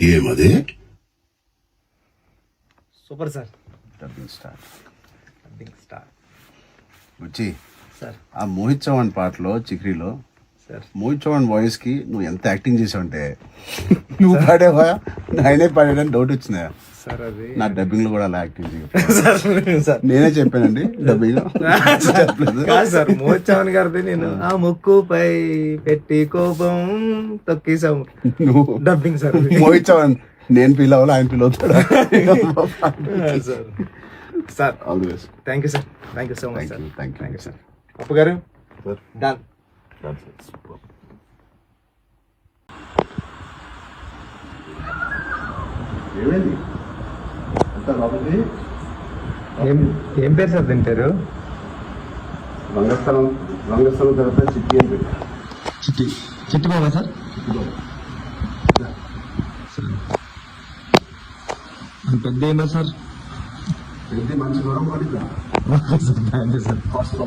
ఏమది? Super sir. Dubbing star dubbing star వచ్చి sir. ఆ మోహిత్ చౌహాన్ పాటలో చిక్రీలో సార్ మోహిత్ చౌహాన్ వాయిస్ కి నువ్వు ఎంత యాక్టింగ్ చేసావంటే నువ్వు పాడేవా ఆయనే పాడాడని డౌట్ వచ్చిందా? సార్ అది నా డబ్బింగ్ లో కూడా అలా యాక్టింగ్ చేయ సార్ నేనే చెప్పానండి డబ్బింగ్ లో చెప్పలేదు. కాదు సార్, మోహిత్ చౌహాన్ గారిది నేను ఆ ముక్కుపై పెట్టి కోపం తొక్కేసాము నువ్వు డబ్బింగ్ సార్. మోహిత్ చౌహాన్ నేను ఫీల్ అవ్వాలి, ఆయన ఫీల్ అవుతాడా? Sir sir all the best. Thank you sir, thank you so much sir. Thank you sir. అప్పు గారు డన్. ఏమైంది అంతా లోపలికి ఏం పేరు సార్ తింటారు? రంగస్థలం తర్వాత చిట్టి అని పెట్టా. చిట్టి బాబా సార్. పెద్ద ఏమో సార్. పెద్ద మంచి గౌరవం పడిందా? Thank you sir. ఫస్ట్